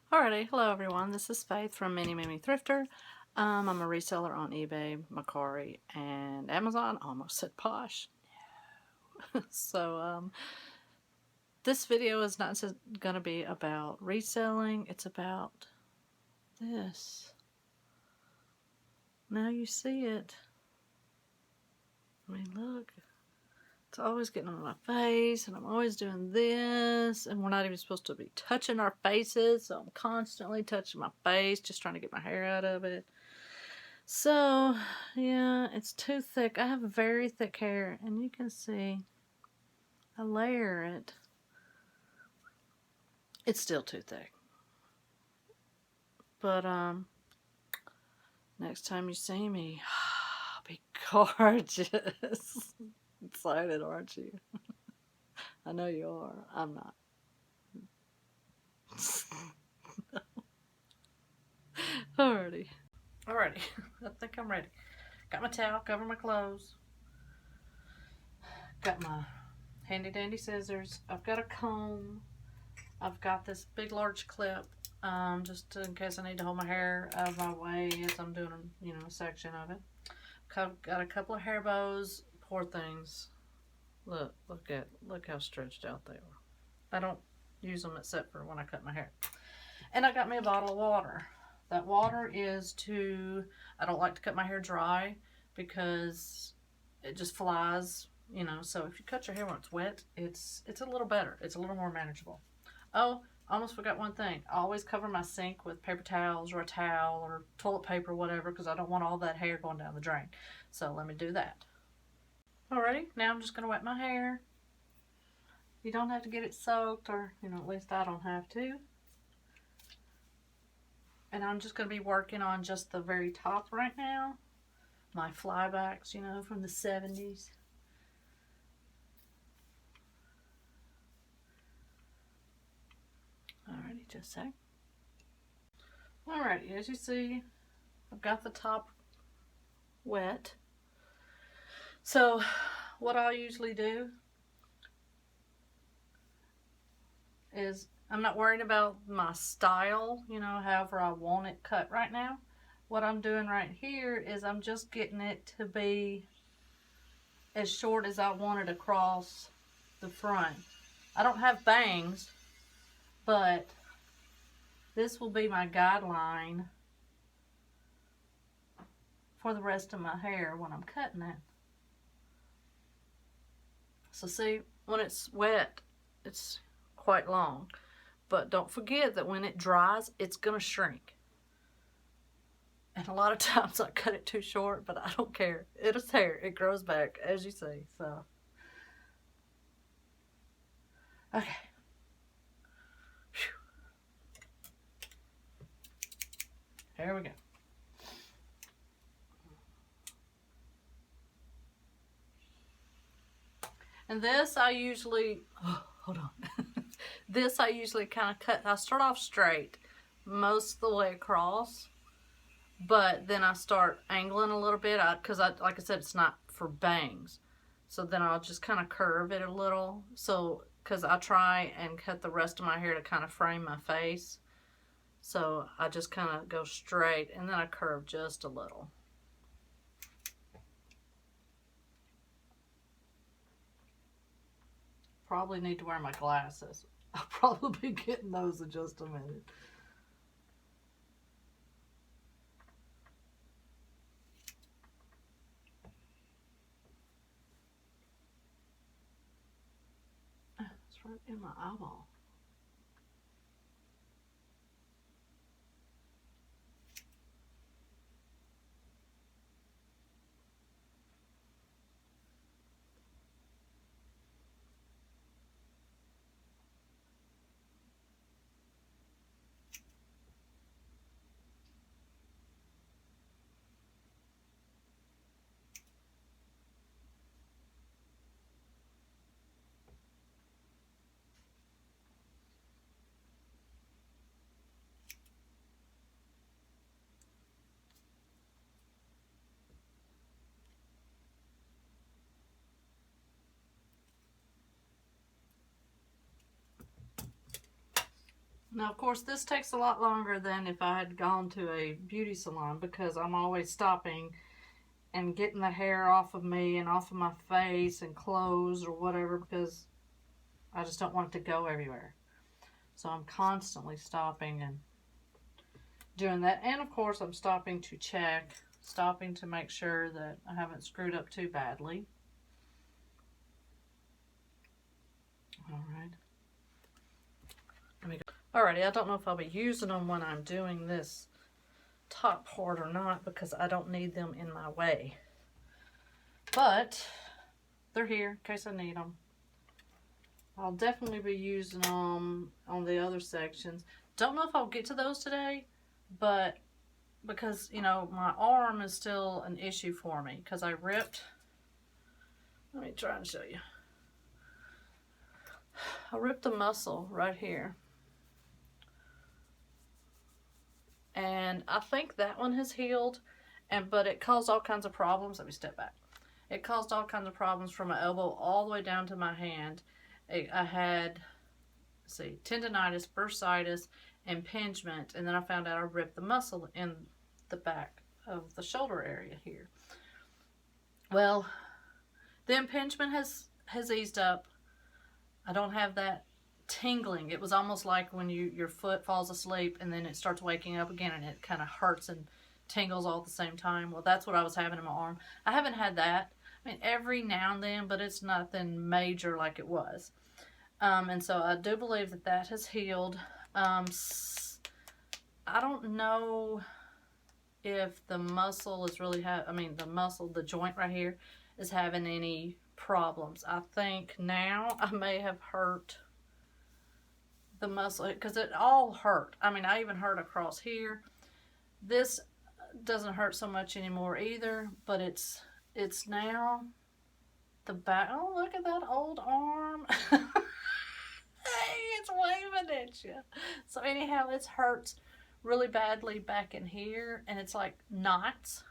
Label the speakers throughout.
Speaker 1: Alrighty, hello everyone. This is Faith from Mini Mimi Thrifter. I'm a reseller on eBay, Mercari, and Amazon. Almost said Posh. So this video is not going to be about reselling. It's about this. Now you see it. I mean, look. It's always getting on my face, and I'm always doing this, and we're not even supposed to be touching our faces, so I'm constantly touching my face, just trying to get my hair out of it. So, yeah, it's too thick. I have very thick hair, and you can see I layer it. It's still too thick. But, next time you see me, I'll be gorgeous. Excited, aren't you? I know you are. I'm not. Alrighty. I think I'm ready. Got my towel, cover my clothes. Got my handy dandy scissors. I've got a comb. I've got this big large clip, just in case I need to hold my hair out of my way as I'm doing, a section of it. Got a couple of hair bows. Poor things. Look how stretched out they are. I don't use them except for when I cut my hair. And I got me a bottle of water. That water is I don't like to cut my hair dry because it just flies, so if you cut your hair when it's wet, it's a little better. It's a little more manageable. Oh, I almost forgot one thing. I always cover my sink with paper towels or a towel or toilet paper or whatever because I don't want all that hair going down the drain. So let me do that. Alrighty, now I'm just going to wet my hair. You don't have to get it soaked, or, at least I don't have to. And I'm just going to be working on just the very top right now. My flybacks, from the 70s. Alrighty, just a sec. Alrighty, as you see, I've got the top wet. So what I'll usually do is, I'm not worried about my style, however I want it cut right now. What I'm doing right here is I'm just getting it to be as short as I want it across the front. I don't have bangs, but this will be my guideline for the rest of my hair when I'm cutting it. So see, when it's wet, it's quite long. But don't forget that when it dries, it's going to shrink. And a lot of times I cut it too short, but I don't care. It is hair. It grows back, as you see. So, okay. Whew. Here we go. And this I usually, hold on. This I usually kind of cut. I start off straight most of the way across, but then I start angling a little bit because like I said, it's not for bangs. So then I'll just kind of curve it a little. So, because I try and cut the rest of my hair to kind of frame my face. So I just kind of go straight and then I curve just a little. Probably need to wear my glasses. I'll probably be getting those in just a minute. It's right in my eyeball. Now, of course, this takes a lot longer than if I had gone to a beauty salon because I'm always stopping and getting the hair off of me and off of my face and clothes or whatever because I just don't want it to go everywhere. So I'm constantly stopping and doing that. And of course, I'm stopping to check, stopping to make sure that I haven't screwed up too badly. All right. Let me go. Alrighty, I don't know if I'll be using them when I'm doing this top part or not because I don't need them in my way. But they're here in case I need them. I'll definitely be using them on the other sections. Don't know if I'll get to those today, but because, you know, my arm is still an issue for me because I ripped. Let me try and show you. I ripped the muscle right here. And I think that one has healed, but it caused all kinds of problems. Let me step back. It caused all kinds of problems from my elbow all the way down to my hand. I had, let's see, tendonitis, bursitis, impingement, and then I found out I ripped the muscle in the back of the shoulder area here. Well, the impingement has eased up. I don't have that tingling. It was almost like when your foot falls asleep and then it starts waking up again and it kind of hurts and tingles all at the same time. Well, that's what I was having in my arm. I haven't had that. I mean, every now and then, but it's nothing major like it was. And so I do believe that has healed. I don't know if the muscle is really the joint right here is having any problems. I think now I may have hurt the muscle because it all hurt. I mean, I even hurt across here. This doesn't hurt so much anymore either, but it's now the back. Oh, look at that old arm. Hey, it's waving at you. So anyhow, it hurts really badly back in here, and it's like knots,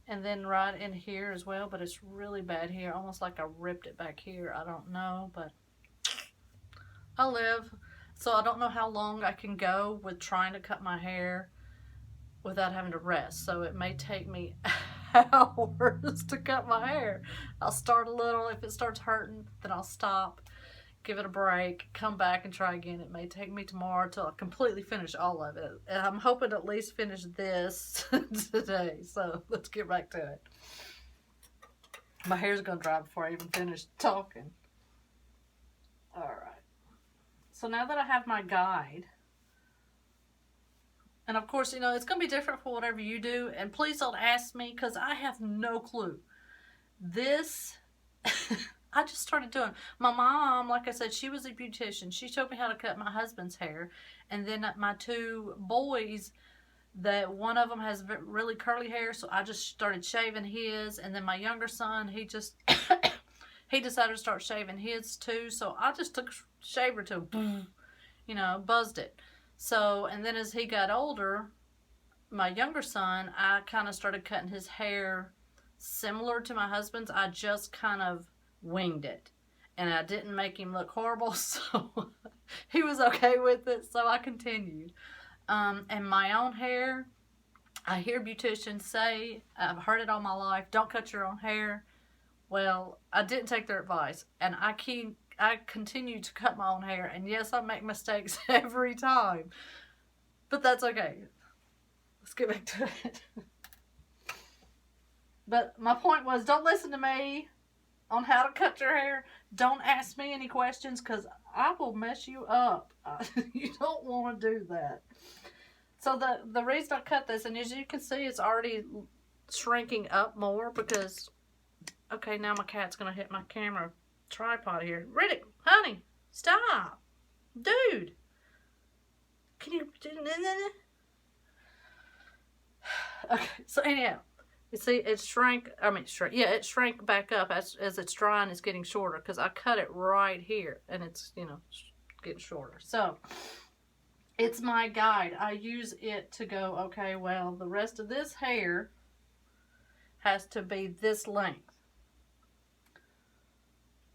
Speaker 1: and then right in here as well, but it's really bad here, almost like I ripped it back here. I don't know, but I live. So I don't know how long I can go with trying to cut my hair without having to rest. So it may take me hours to cut my hair. I'll start a little. If it starts hurting, then I'll stop, give it a break, come back and try again. It may take me tomorrow till I completely finish all of it. And I'm hoping to at least finish this today. So let's get back to it. My hair's going to dry before I even finish talking. All right. So now that I have my guide, and of course, you know, it's going to be different for whatever you do, and please don't ask me because I have no clue. This, I just started doing. My mom, like I said, she was a beautician. She showed me how to cut my husband's hair, and then my two boys, that one of them has really curly hair, so I just started shaving his, and then my younger son, he just... he decided to start shaving his too, so I just took a shaver to, you know, buzzed it. So, and then as he got older, my younger son, I kind of started cutting his hair similar to my husband's. I just kind of winged it, and I didn't make him look horrible, so he was okay with it, so I continued. And my own hair, I hear beauticians say, I've heard it all my life, don't cut your own hair. Well, I didn't take their advice, and I continue to cut my own hair, and yes, I make mistakes every time, but that's okay. Let's get back to it. But my point was, don't listen to me on how to cut your hair. Don't ask me any questions, because I will mess you up. You don't want to do that. So the reason I cut this, and as you can see, it's already shrinking up more because... Okay, now my cat's going to hit my camera tripod here. Riddick, honey, stop. Dude. Can you... Okay, so anyhow, you see it shrank, it shrank back up as it's drying, it's getting shorter because I cut it right here and it's, you know, getting shorter. So, it's my guide. I use it to go, okay, well, the rest of this hair has to be this length.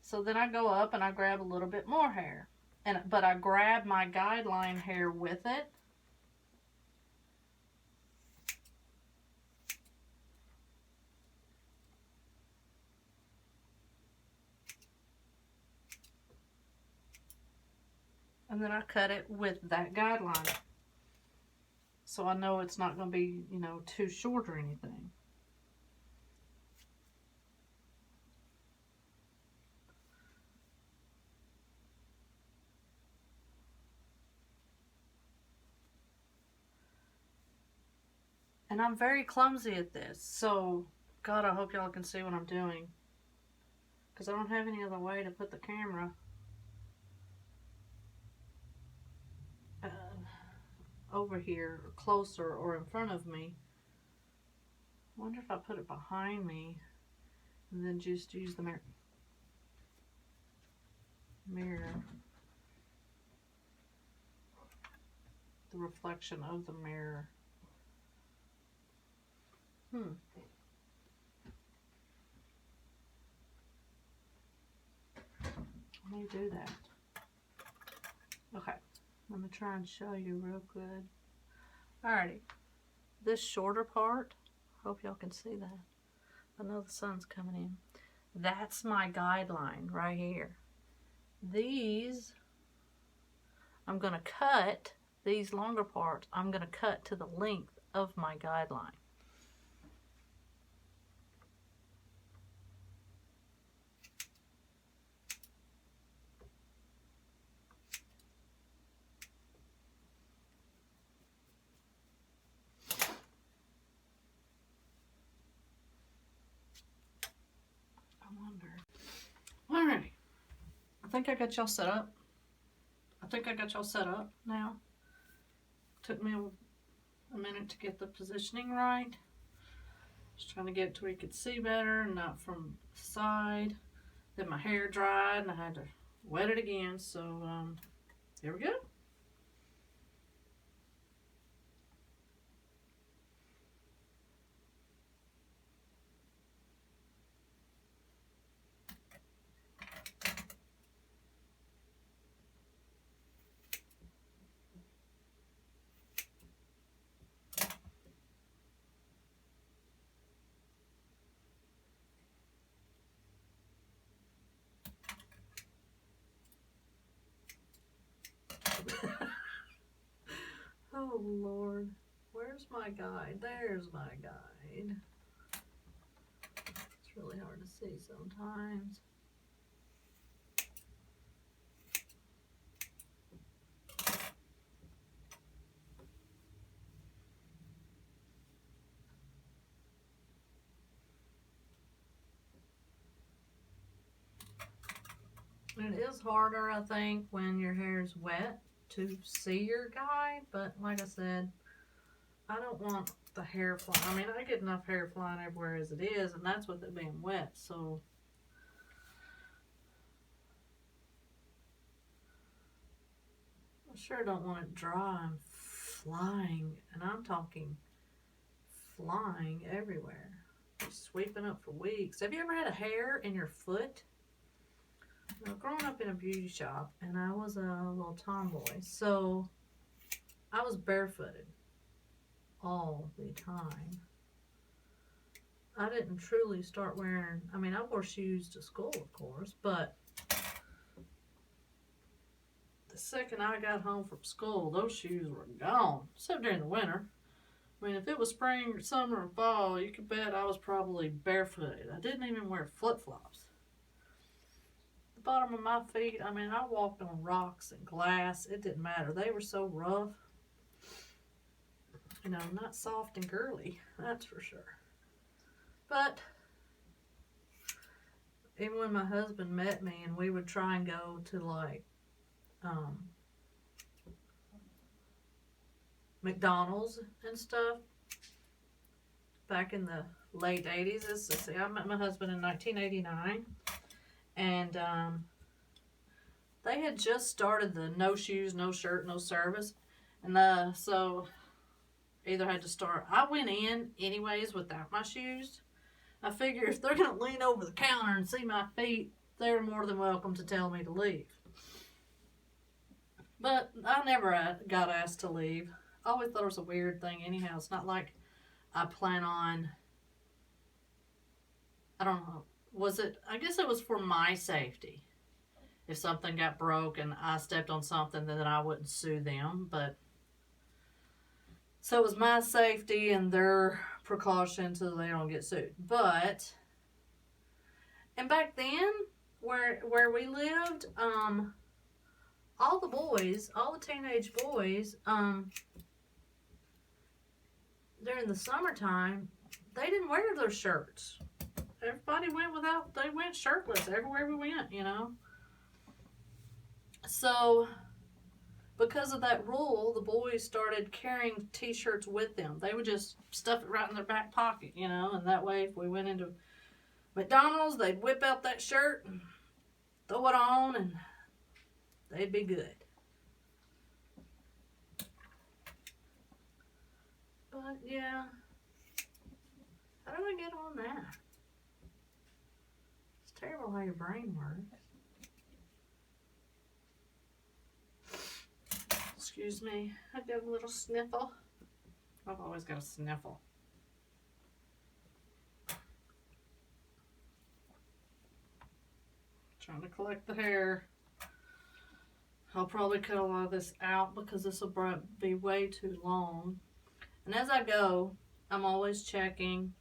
Speaker 1: So then I go up and I grab a little bit more hair. but I grab my guideline hair with it. And then I cut it with that guideline. So I know it's not going to be, you know, too short or anything. And I'm very clumsy at this. So, God, I hope y'all can see what I'm doing. Because I don't have any other way to put the camera over here, or closer, or in front of me. I wonder if I put it behind me and then just use the mirror. The reflection of the mirror. Let me do that. Okay, let me try and show you real good. Alrighty, this shorter part, hope y'all can see that. I know the sun's coming in. That's my guideline right here. These, I'm going to cut, these longer parts, I'm going to cut to the length of my guideline. Alrighty, I think I got y'all set up. Now. Took me a minute to get the positioning right. Just trying to get it to where you could see better, not from the side. Then my hair dried and I had to wet it again. So here we go. Oh Lord, where's my guide? There's my guide. It's really hard to see sometimes. It is harder, I think, when your hair is wet to see your guide, but like I said, I don't want the hair flying. I mean, I get enough hair flying everywhere as it is, and that's with it being wet, so. I sure don't want it dry and flying, and I'm talking flying everywhere. Sweeping up for weeks. Have you ever had a hair in your foot? Now, growing up in a beauty shop, and I was a little tomboy, so I was barefooted all the time. I didn't truly start wearing, I mean, I wore shoes to school, of course, but the second I got home from school, those shoes were gone, except during the winter. I mean, if it was spring or summer or fall, you could bet I was probably barefooted. I didn't even wear flip-flops. The bottom of my feet, I mean, I walked on rocks and glass. It didn't matter. They were so rough. You know, not soft and girly, that's for sure. But even when my husband met me and we would try and go to like McDonald's and stuff back in the late 80s. I met my husband in 1989, and they had just started the no shoes, no shirt, no service, and so either had to start. I went in anyways without my shoes. I figure if they're going to lean over the counter and see my feet, they're more than welcome to tell me to leave. But I never got asked to leave. I always thought it was a weird thing anyhow. It's not like I plan on, I don't know, was it, I guess it was for my safety. If something got broke and I stepped on something, then I wouldn't sue them. But so it was my safety and their precaution so they don't get sued. But, and back then, where we lived, all the boys, all the teenage boys, during the summertime, they didn't wear their shirts. Everybody they went shirtless everywhere we went, you know. So, because of that rule, the boys started carrying t-shirts with them. They would just stuff it right in their back pocket, you know, and that way if we went into McDonald's, they'd whip out that shirt and throw it on and they'd be good. But yeah, how do I get on that? It's terrible how your brain works. Excuse me, I got a little sniffle. I've always got a sniffle. Trying to collect the hair. I'll probably cut a lot of this out because this will be way too long. And as I go, I'm always checking,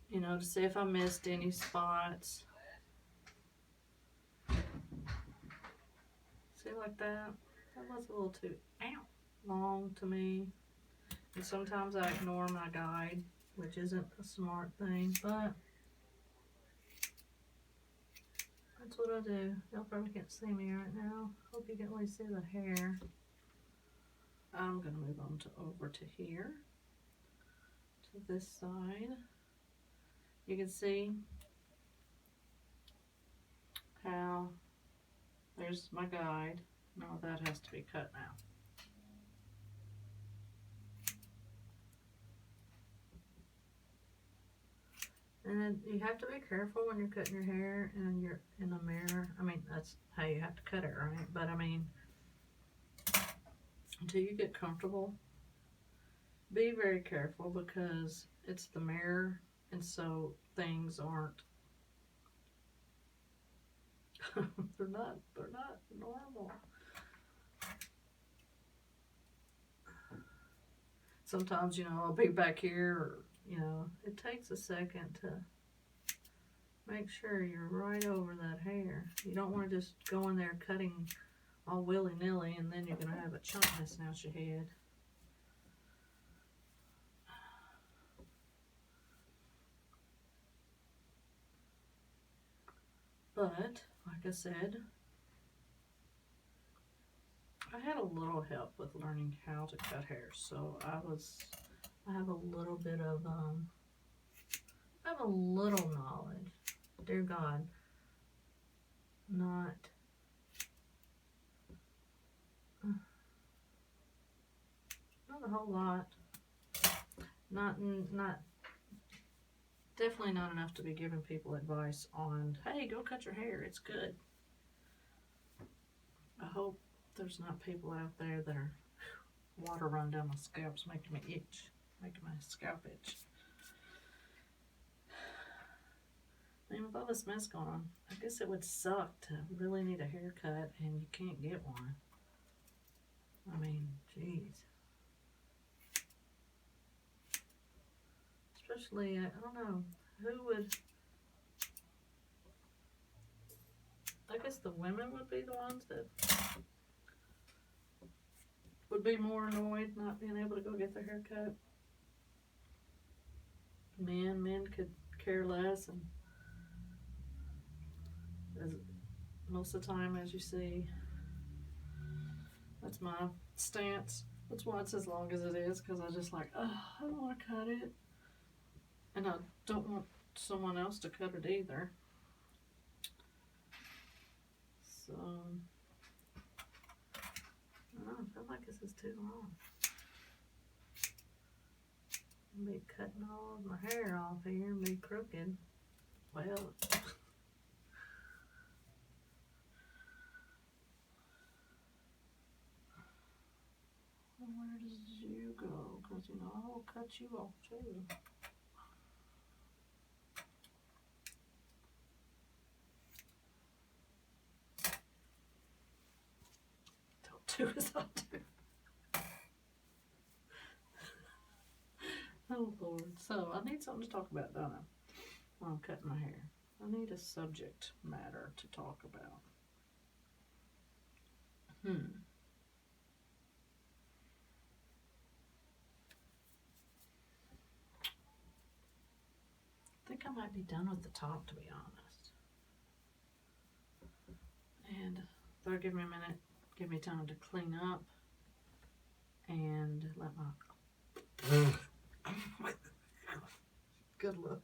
Speaker 1: you know, to see if I missed any spots. See, like that? That was a little too long to me. And sometimes I ignore my guide, which isn't a smart thing, but that's what I do. Y'all probably can't see me right now. Hope you can at least see the hair. I'm going to move on over to here, to this side. You can see how there's my guide. Now that has to be cut now. And you have to be careful when you're cutting your hair and you're in a mirror. I mean, that's how you have to cut it, right? But I mean, until you get comfortable, be very careful because it's the mirror, and so things aren't they're not normal. Sometimes, you know, I'll be back here, or, you know, it takes a second to make sure you're right over that hair. You don't want to just go in there cutting all willy-nilly and then you're going to have a chunk missing out your head. But, like I said, I had a little help with learning how to cut hair, so I have a little bit of, I have a little knowledge. Dear God, not a whole lot. Not definitely not enough to be giving people advice on, hey, go cut your hair, it's good. I hope there's not people out there that are water run down my scalps making me itch, making my scalp itch. I mean, with all this mess going on, I guess it would suck to really need a haircut and you can't get one. I mean, jeez. Especially, I don't know, who would, I guess the women would be the ones that would be more annoyed not being able to go get their hair cut. Men could care less, and most of the time, as you see, that's my stance. That's why it's as long as it is, because I just like, oh, I don't want to cut it. And I don't want someone else to cut it either. So, I feel like this is too long. I'll be cutting all of my hair off here and be crooked. Well, does you go? Because, you know, I will cut you off too. Don't do as I do. Oh, Lord. So, I need something to talk about, don't I? While I'm cutting my hair. I need a subject matter to talk about. I think I might be done with the top, to be honest. And they'll give me a minute, give me time to clean up, and let my good luck.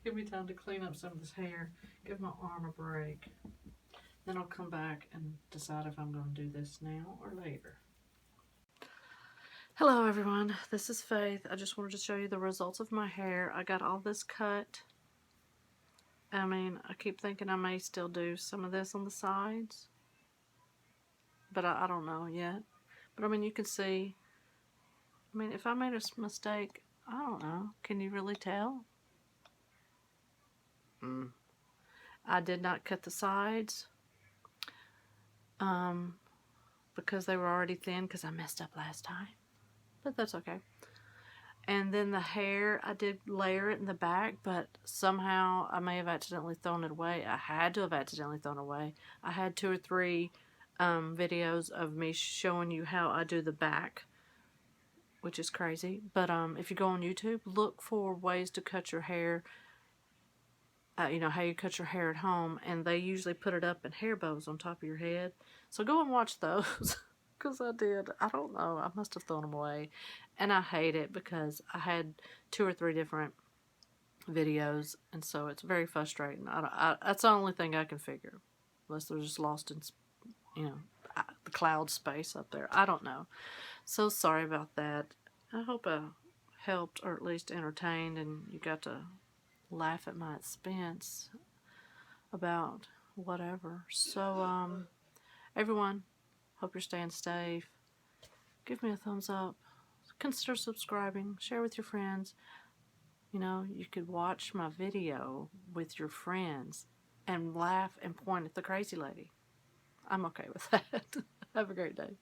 Speaker 1: Give me time to clean up some of this hair, give my arm a break. Then I'll come back and decide if I'm going to do this now or later. Hello everyone, this is Faith. I just wanted to show you the results of my hair. I got all this cut. I mean, I keep thinking I may still do some of this on the sides, but I don't know yet. But I mean, you can see, I mean, if I made a mistake, I don't know. Can you really tell? I did not cut the sides because they were already thin because I messed up last time. But that's okay. And then the hair, I did layer it in the back, but somehow I may have accidentally thrown it away. I had to have accidentally thrown it away. I had 2 or 3 videos of me showing you how I do the back, which is crazy. But if you go on YouTube, look for ways to cut your hair, you know, how you cut your hair at home, and they usually put it up in hair bows on top of your head. So go and watch those. Because I did. I don't know. I must have thrown them away. And I hate it because I had 2 or 3 different videos. And so it's very frustrating. That's the only thing I can figure. Unless they're just lost in, you know, the cloud space up there. I don't know. So sorry about that. I hope I helped or at least entertained and you got to laugh at my expense about whatever. So, everyone, hope you're staying safe. Give me a thumbs up. Consider subscribing. Share with your friends. You know, you could watch my video with your friends and laugh and point at the crazy lady. I'm okay with that. Have a great day.